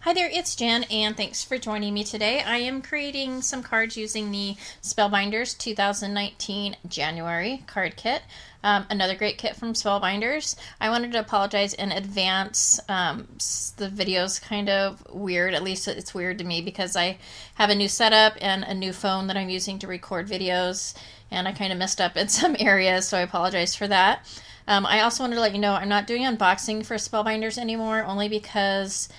Hi there, it's Jan, and thanks for joining me today. I am creating some cards using the Spellbinders 2019 January card kit. Another great kit from Spellbinders. I wanted to apologize in advance. The video's kind of weird, at least it's weird to me because I have a new setup and a new phone that I'm using to record videos, and I kind of messed up in some areas, so I apologize for that. I also wanted to let you know I'm not doing unboxing for Spellbinders anymore, only because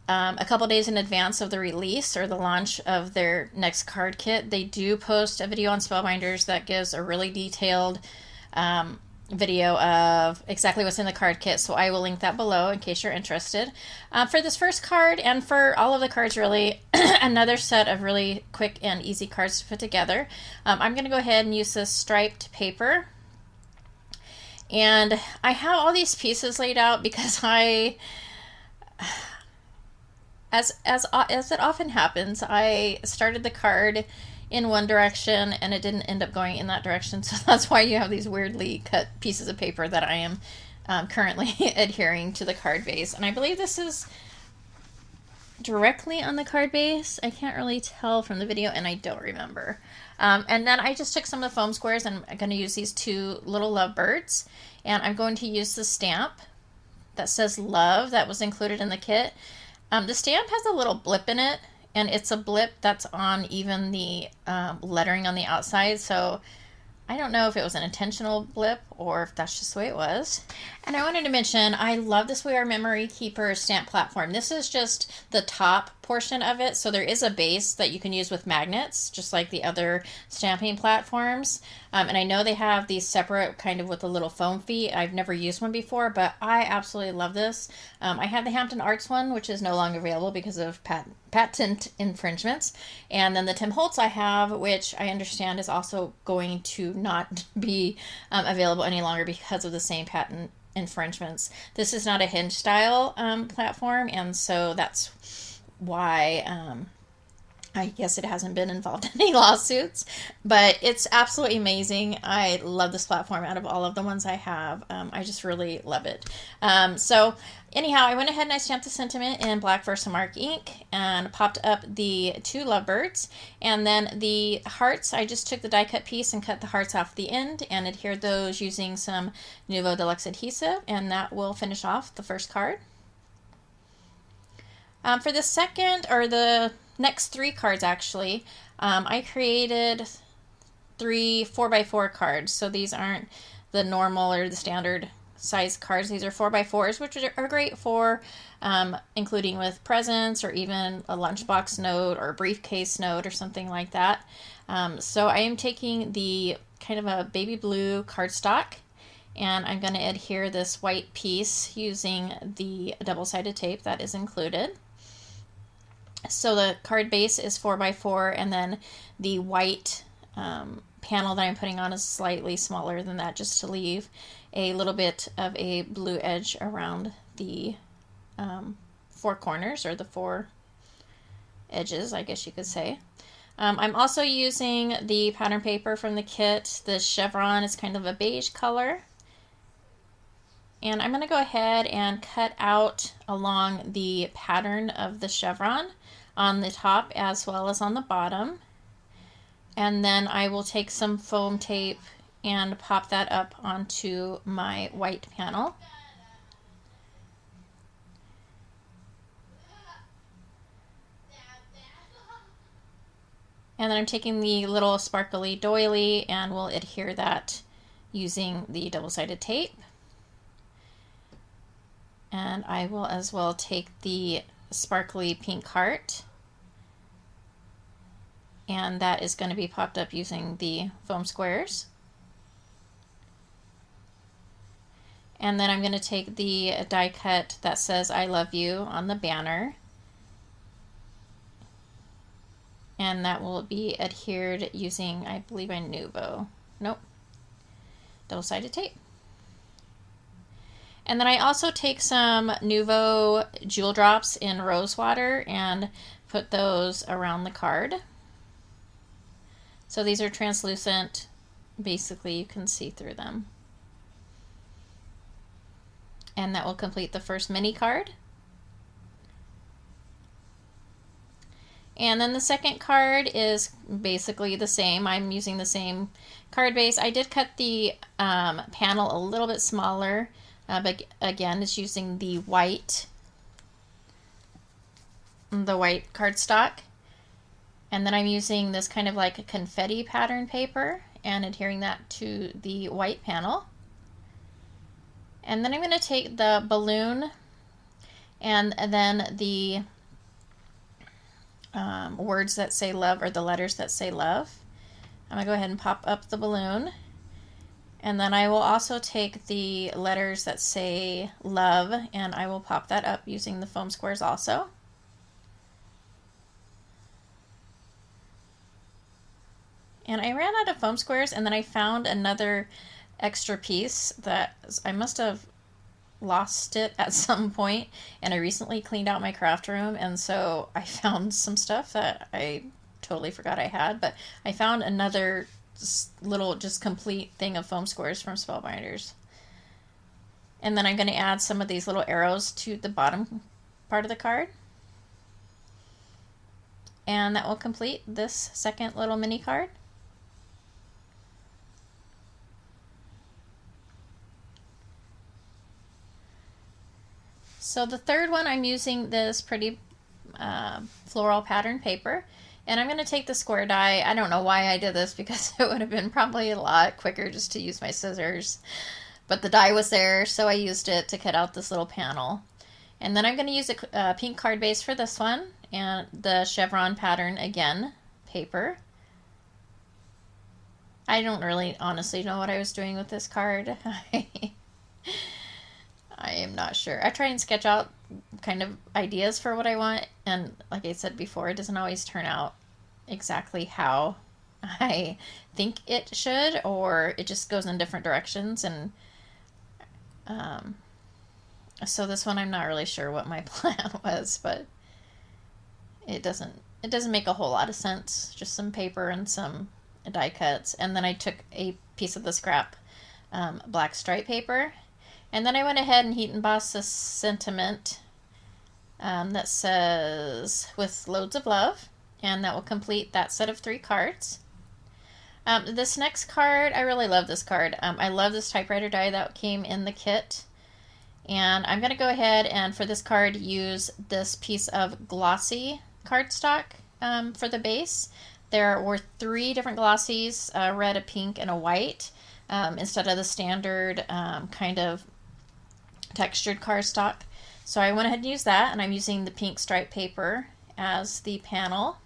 a couple days in advance of the release or the launch of their next card kit, they do post a video on Spellbinders that gives a really detailed video of exactly what's in the card kit, so I will link that below in case you're interested. For this first card, and for all of the cards really, another set of really quick and easy cards to put together. I'm going to go ahead and use this striped paper. And I have all these pieces laid out because as it often happens, I started the card in one direction and it didn't end up going in that direction. So that's why you have these weirdly cut pieces of paper that I am currently adhering to the card base. And I believe this is directly on the card base. I can't really tell from the video and I don't remember. And then I just took some of the foam squares and I'm going to use these two little lovebirds. And I'm going to use the stamp that says love that was included in the kit. The stamp has a little blip in it, and it's a blip that's on even the lettering on the outside, so I don't know if it was an intentional blip or if that's just the way it was. And I wanted to mention, I love this We Are Memory Keeper stamp platform. This is just the top portion of it, so there is a base that you can use with magnets, just like the other stamping platforms. And I know they have these separate kind of with a little foam feet. I've never used one before, but I absolutely love this. I have the Hampton Arts one, which is no longer available because of patent infringements. And then the Tim Holtz I have, which I understand is also going to not be available any longer because of the same patent infringements. This is not a hinge style platform, and so that's why I guess it hasn't been involved in any lawsuits, but it's absolutely amazing. I love this platform out of all of the ones I have. I just really love it. So anyhow, I went ahead and I stamped the sentiment in black Versamark ink and popped up the two lovebirds. And then the hearts, I just took the die cut piece and cut the hearts off the end and adhered those using some Nuvo Deluxe adhesive, and that will finish off the first card. For the second, or the next three cards actually, I created three 4x4 cards. So these aren't the normal or the standard size cards. These are 4x4s, which are great for including with presents or even a lunchbox note or a briefcase note or something like that. So I am taking the kind of a baby blue cardstock, and I'm going to adhere this white piece using the double-sided tape that is included. So the card base is 4x4, and then the white panel that I'm putting on is slightly smaller than that, just to leave a little bit of a blue edge around the four corners, or the four edges, I guess you could say. I'm also using the pattern paper from the kit. The chevron is kind of a beige color. And I'm going to go ahead and cut out along the pattern of the chevron on the top as well as on the bottom. And then I will take some foam tape and pop that up onto my white panel. And then I'm taking the little sparkly doily and we'll adhere that using the double-sided tape. And I will as well take the sparkly pink heart, and that is going to be popped up using the foam squares. And then I'm going to take the die cut that says I love you on the banner, and that will be adhered using, I believe, a double-sided tape. And then I also take some Nuvo Jewel Drops in rose water and put those around the card. So these are translucent. Basically, you can see through them. And that will complete the first mini card. And then the second card is basically the same. I'm using the same card base. I did cut the panel a little bit smaller, but again, it's using the white cardstock. And then I'm using this kind of like a confetti pattern paper and adhering that to the white panel. And then I'm going to take the balloon and then the words that say love, or the letters that say love. I'm going to go ahead and pop up the balloon. And then I will also take the letters that say love and I will pop that up using the foam squares also. And I ran out of foam squares, and then I found another extra piece that I must have lost it at some point, and I recently cleaned out my craft room, and so I found some stuff that I totally forgot I had, but I found another little just complete thing of foam squares from Spellbinders. And then I'm going to add some of these little arrows to the bottom part of the card. And that will complete this second little mini card. So the third one, I'm using this pretty floral pattern paper, and I'm going to take the square die. I don't know why I did this, because it would have been probably a lot quicker just to use my scissors, but the die was there, so I used it to cut out this little panel. And then I'm going to use a pink card base for this one, and the chevron pattern again paper. I don't really honestly know what I was doing with this card. I am not sure. I try and sketch out kind of ideas for what I want, and like I said before, it doesn't always turn out exactly how I think it should, or it just goes in different directions. And so this one, I'm not really sure what my plan was, but it doesn't make a whole lot of sense. Just some paper and some die cuts, and then I took a piece of the scrap black stripe paper. And then I went ahead and heat embossed this sentiment that says, with loads of love, and that will complete that set of 3 cards. This next card, I really love this card. I love this typewriter die that came in the kit. And I'm going to go ahead and for this card use this piece of glossy cardstock for the base. There were 3 different glossies, a red, a pink, and a white, instead of the standard kind of textured cardstock. So I went ahead and used that, and I'm using the pink stripe paper as the panel.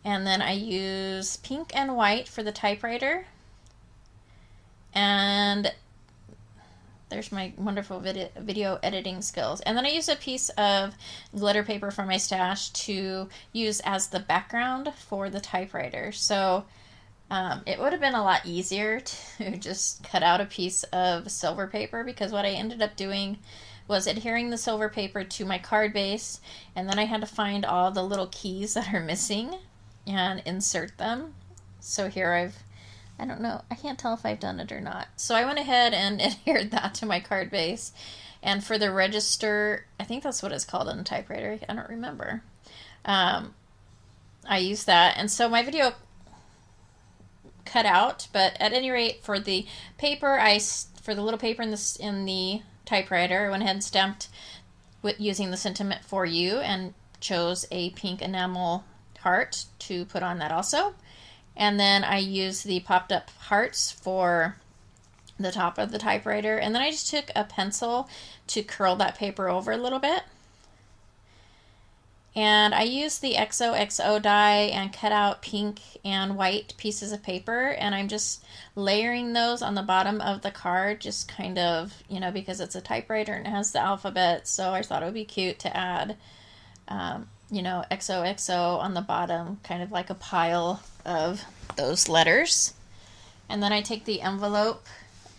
And then I use pink and white for the typewriter. And there's my wonderful video editing skills. And then I use a piece of glitter paper from my stash to use as the background for the typewriter. So it would have been a lot easier to just cut out a piece of silver paper, because what I ended up doing was adhering the silver paper to my card base, and then I had to find all the little keys that are missing and insert them. So here I don't know, I can't tell if I've done it or not. So I went ahead and adhered that to my card base. And for the register, I think that's what it's called on a typewriter, I don't remember. I used that, and so my video cut out, but at any rate, for the paper, for the little paper in the typewriter, I went ahead and stamped with using the sentiment for you, and chose a pink enamel heart to put on that also. And then I used the popped up hearts for the top of the typewriter, and then I just took a pencil to curl that paper over a little bit. And I used the XOXO die and cut out pink and white pieces of paper, and I'm just layering those on the bottom of the card, just kind of, you know, because it's a typewriter and it has the alphabet, so I thought it would be cute to add, you know, XOXO on the bottom, kind of like a pile of those letters. And then I take the envelope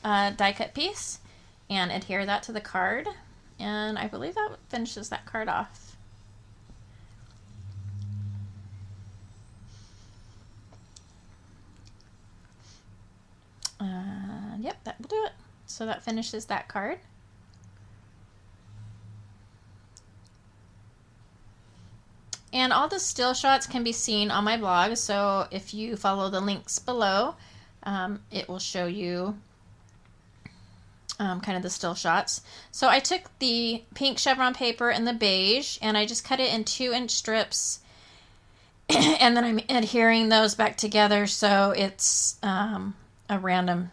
die cut piece and adhere that to the card, and I believe that finishes that card off. Yep, that will do it. So that finishes that card. And all the still shots can be seen on my blog, so if you follow the links below, it will show you kind of the still shots. So I took the pink chevron paper and the beige, and I just cut it in 2-inch strips, and then I'm adhering those back together so it's a random,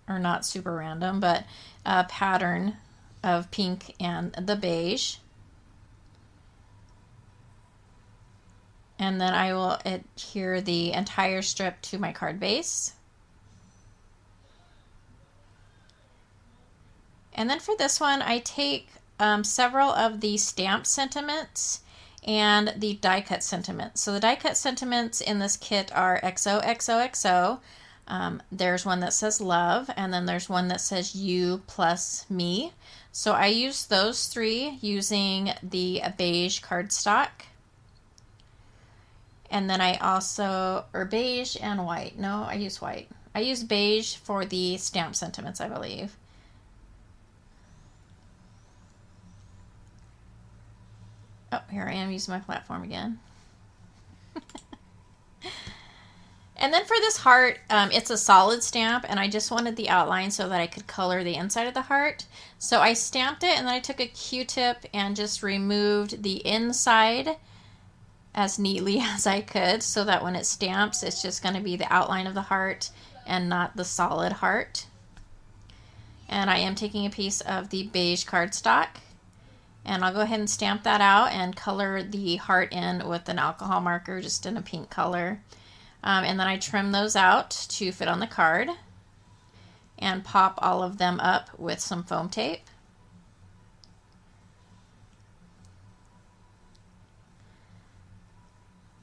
or not super random, but a pattern of pink and the beige. And then I will adhere the entire strip to my card base. And then for this one, I take several of the stamped sentiments and the die cut sentiments. So the die cut sentiments in this kit are XOXOXO. There's one that says love, and then there's one that says you plus me. So I use those 3 using the beige cardstock. And then I also, or beige and white. No, I use white. I use beige for the stamp sentiments, I believe. Oh, here I am using my platform again. And then for this heart, it's a solid stamp, and I just wanted the outline so that I could color the inside of the heart. So I stamped it, and then I took a Q-tip and just removed the inside as neatly as I could, so that when it stamps, it's just going to be the outline of the heart and not the solid heart. And I am taking a piece of the beige cardstock, and I'll go ahead and stamp that out and color the heart in with an alcohol marker, just in a pink color. And then I trim those out to fit on the card and pop all of them up with some foam tape.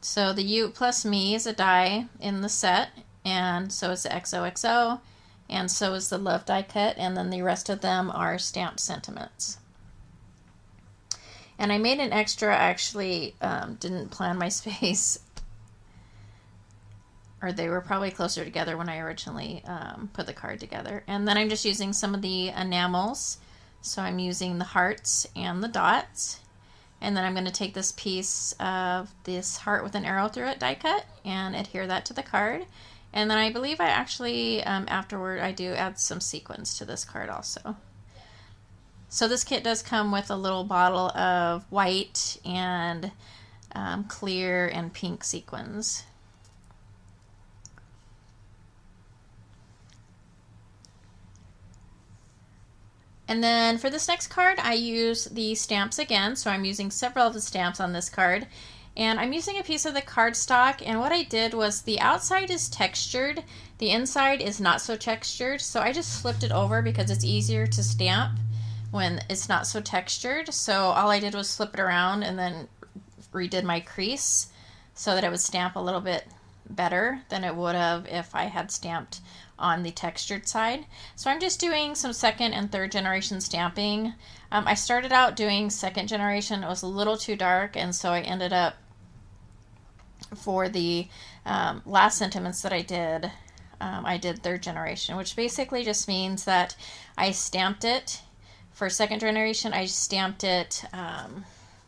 So the you plus me is a die in the set, and so is the XOXO, and so is the love die cut, and then the rest of them are stamped sentiments. And I made an extra, I actually didn't plan my space, or they were probably closer together when I originally put the card together. And then I'm just using some of the enamels, so I'm using the hearts and the dots. And then I'm going to take this piece of this heart with an arrow through it die cut and adhere that to the card. And then I believe I actually, afterward, I do add some sequins to this card also. So this kit does come with a little bottle of white and clear and pink sequins. And then for this next card, I use the stamps again. So I'm using several of the stamps on this card. And I'm using a piece of the cardstock, and what I did was the outside is textured, the inside is not so textured, so I just flipped it over because it's easier to stamp when it's not so textured. So all I did was flip it around and then redid my crease so that it would stamp a little bit better than it would have if I had stamped on the textured side. So I'm just doing some 2nd and 3rd generation stamping. I started out doing 2nd generation. It was a little too dark, and so I ended up, for the last sentiments that I did 3rd generation, which basically just means that I stamped it. For 2nd generation, I stamped it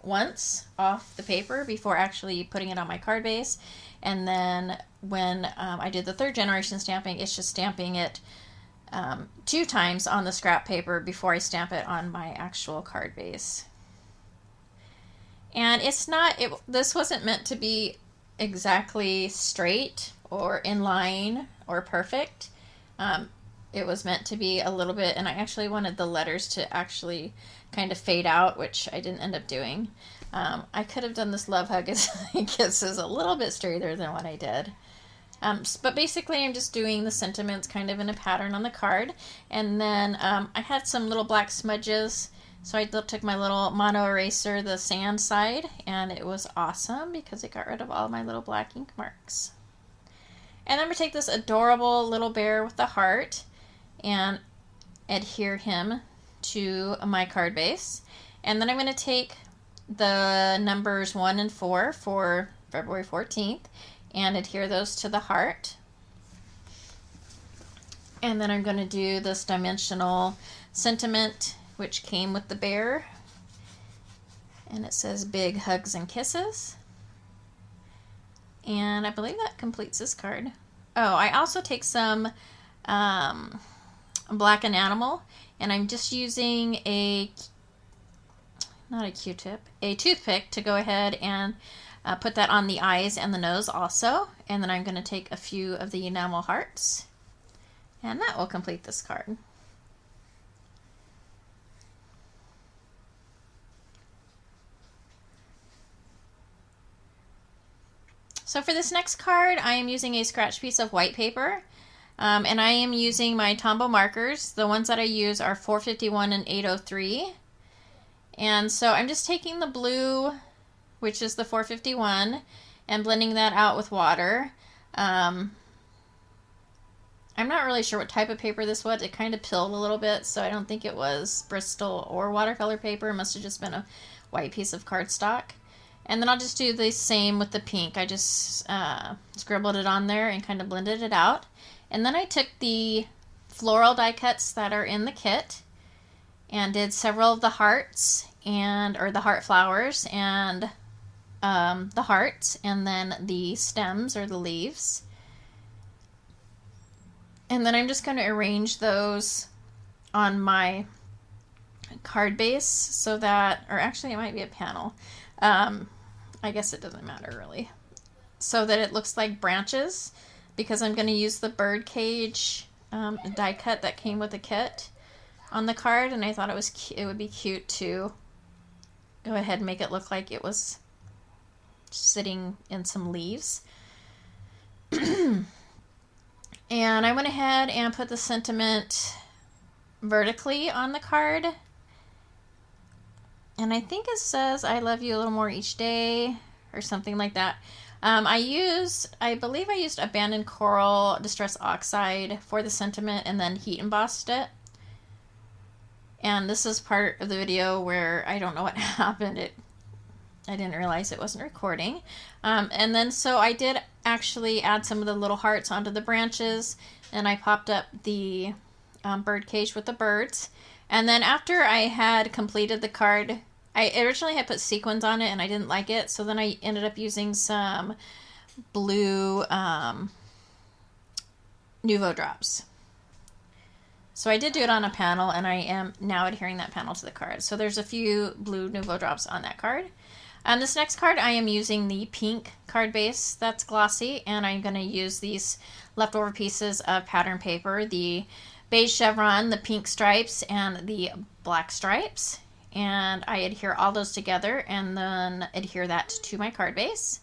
once off the paper before actually putting it on my card base. And then when I did the 3rd generation stamping, it's just stamping it 2 times on the scrap paper before I stamp it on my actual card base. And it's not, this wasn't meant to be exactly straight or in line or perfect. It was meant to be a little bit, and I actually wanted the letters to actually kind of fade out, which I didn't end up doing. I could have done this love hug kisses a little bit straighter than what I did. But basically I'm just doing the sentiments kind of in a pattern on the card. And then I had some little black smudges, so I took my little Monow eraser, the sand side, and it was awesome because it got rid of all my little black ink marks. And I'm going to take this adorable little bear with the heart and adhere him to my card base. And then I'm going to take the numbers 1 and 4 for February 14th and adhere those to the heart. And then I'm going to do this dimensional sentiment, which came with the bear, and it says big hugs and kisses. And I believe that completes this card. Oh, I also take some black enamel, and I'm just using not a Q-tip, a toothpick to go ahead and put that on the eyes and the nose also. And then I'm going to take a few of the enamel hearts, and that will complete this card. So for this next card, I am using a scratch piece of white paper, and I am using my Tombow markers. The ones that I use are 451 and 803. And so I'm just taking the blue, which is the 451, and blending that out with water. I'm not really sure what type of paper this was. It kind of pilled a little bit, so I don't think it was Bristol or watercolor paper. It must have just been a white piece of cardstock. And then I'll just do the same with the pink. I just scribbled it on there and kind of blended it out. And then I took the floral die cuts that are in the kit and did several of the hearts or the heart flowers and the hearts, and then the stems or the leaves. And then I'm just going to arrange those on my card base so that, or actually it might be a panel. I guess it doesn't matter really. So that it looks like branches, because I'm going to use the Birdcage die cut that came with the kit on the card, and I thought it would be cute to go ahead and make it look like it was sitting in some leaves. And I went ahead and put the sentiment vertically on the card. And I think it says, "I love you a little more each day," or something like that. I believe I used abandoned coral distress oxide for the sentiment and then heat embossed it. And this is part of the video where I don't know what happened. I didn't realize it wasn't recording. And then so I did actually add some of the little hearts onto the branches, and I popped up the Birdcage with the birds. And then after I had completed the card, I originally had put sequins on it and I didn't like it, so then I ended up using some blue Nouveau drops. So I did do it on a panel, and I am now adhering that panel to the card. So there's a few blue Nouveau drops on that card. This next card, I am using the pink card base that's glossy, and I'm going to use these leftover pieces of pattern paper, the beige chevron, the pink stripes, and the black stripes. And I adhere all those together and then adhere that to my card base.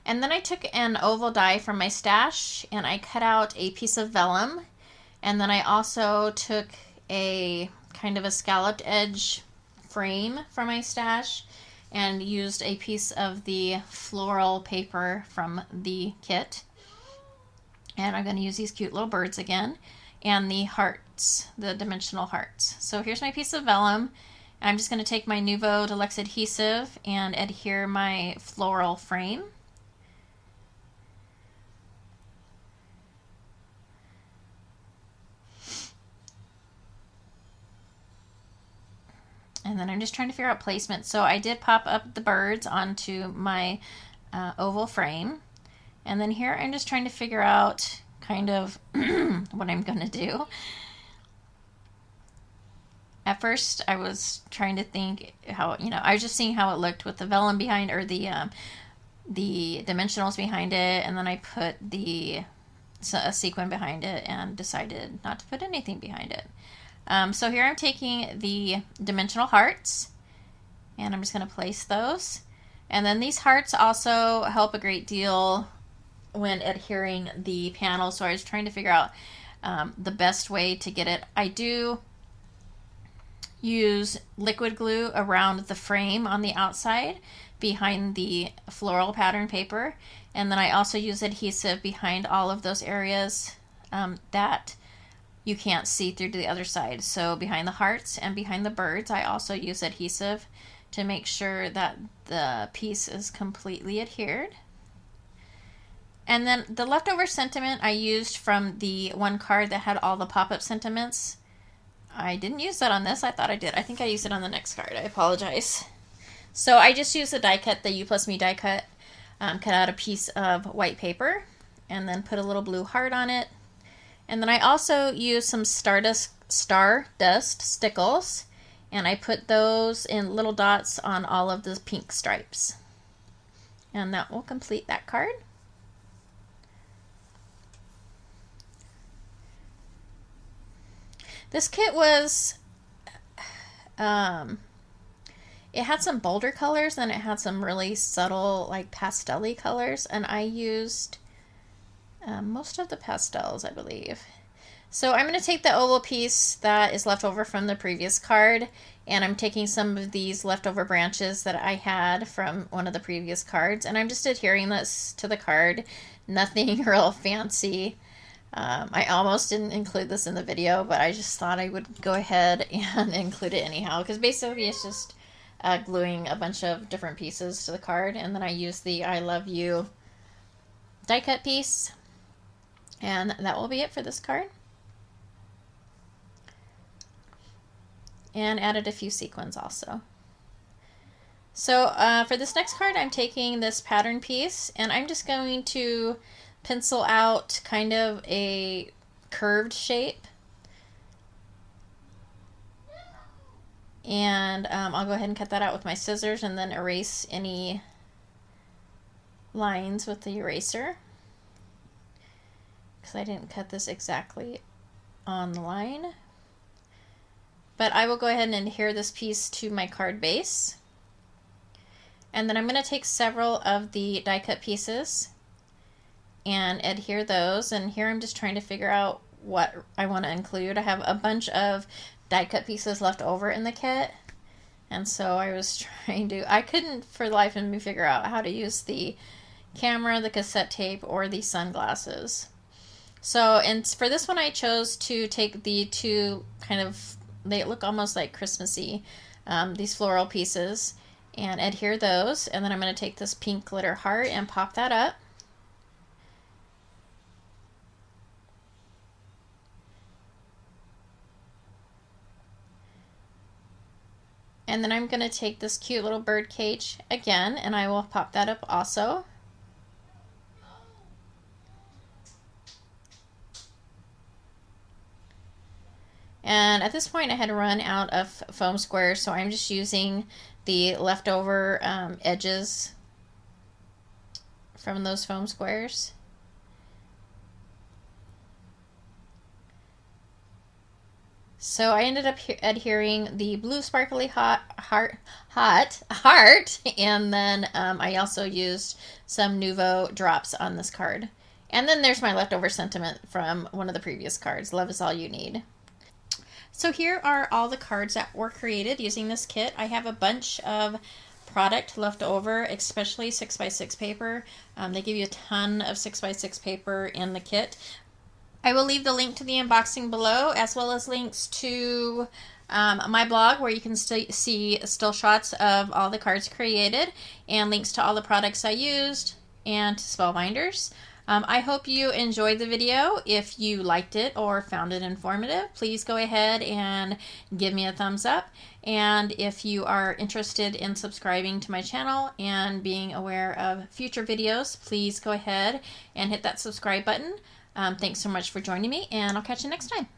And then I took an oval die from my stash and I cut out a piece of vellum. And then I also took a kind of a scalloped edge frame from my stash and used a piece of the floral paper from the kit. And I'm going to use these cute little birds again. And the hearts, the dimensional hearts. So here's my piece of vellum. I'm just going to take my Nouveau Deluxe adhesive and adhere my floral frame. And then I'm just trying to figure out placement. So I did pop up the birds onto my oval frame. And then here I'm just trying to figure out kind of what I'm going to do. At first I was trying to think how, I was just seeing how it looked with the vellum behind, or the dimensionals behind it, and then I put a sequin behind it and decided not to put anything behind it. So here I'm taking the dimensional hearts and I'm just going to place those. And then these hearts also help a great deal when adhering the panel, so I was trying to figure out the best way to get it. I do use liquid glue around the frame on the outside behind the floral pattern paper, and then I also use adhesive behind all of those areas that you can't see through to the other side. So behind the hearts and behind the birds, I also use adhesive to make sure that the piece is completely adhered. And then the leftover sentiment I used from the one card that had all the pop-up sentiments. I didn't use that on this. I thought I did. I think I used it on the next card. I apologize. So I just used the die cut, the U+Me die cut. cut out a piece of white paper and then put a little blue heart on it. And then I also used some stardust stickles, and I put those in little dots on all of the pink stripes. And that will complete that card. This kit was, it had some bolder colors and it had some really subtle, like pastel-y colors, and I used most of the pastels, I believe. So I'm going to take the oval piece that is left over from the previous card, and I'm taking some of these leftover branches that I had from one of the previous cards, and I'm just adhering this to the card. Nothing real fancy. I almost didn't include this in the video, but I just thought I would go ahead and include it anyhow, because basically it's just gluing a bunch of different pieces to the card, and then I use the I Love You die cut piece, and that will be it for this card. And added a few sequins also. So for this next card, I'm taking this pattern piece, and I'm just going to pencil out kind of a curved shape. And I'll go ahead and cut that out with my scissors and then erase any lines with the eraser, because I didn't cut this exactly on the line. But I will go ahead and adhere this piece to my card base. And then I'm going to take several of the die cut pieces and adhere those. And here I'm just trying to figure out what I want to include. I have a bunch of die cut pieces left over in the kit. And so I was trying to, I couldn't for the life of me figure out how to use the camera, the cassette tape, or the sunglasses. So, and for this one I chose to take the two kind of, they look almost like Christmassy, these floral pieces, and adhere those. And then I'm going to take this pink glitter heart and pop that up. And then I'm going to take this cute little bird cage again, and I will pop that up also. And at this point I had run out of foam squares, so I'm just using the leftover edges from those foam squares. So I ended up adhering the blue sparkly heart, and then I also used some Nouveau drops on this card. And then there's my leftover sentiment from one of the previous cards, Love is All You Need. So here are all the cards that were created using this kit. I have a bunch of product left over, especially 6x6 paper. They give you a ton of 6x6 paper in the kit. I will leave the link to the unboxing below, as well as links to my blog where you can see still shots of all the cards created, and links to all the products I used, and to Spellbinders. I hope you enjoyed the video. If you liked it or found it informative, please go ahead and give me a thumbs up. And if you are interested in subscribing to my channel and being aware of future videos, please go ahead and hit that subscribe button. Thanks so much for joining me, and I'll catch you next time.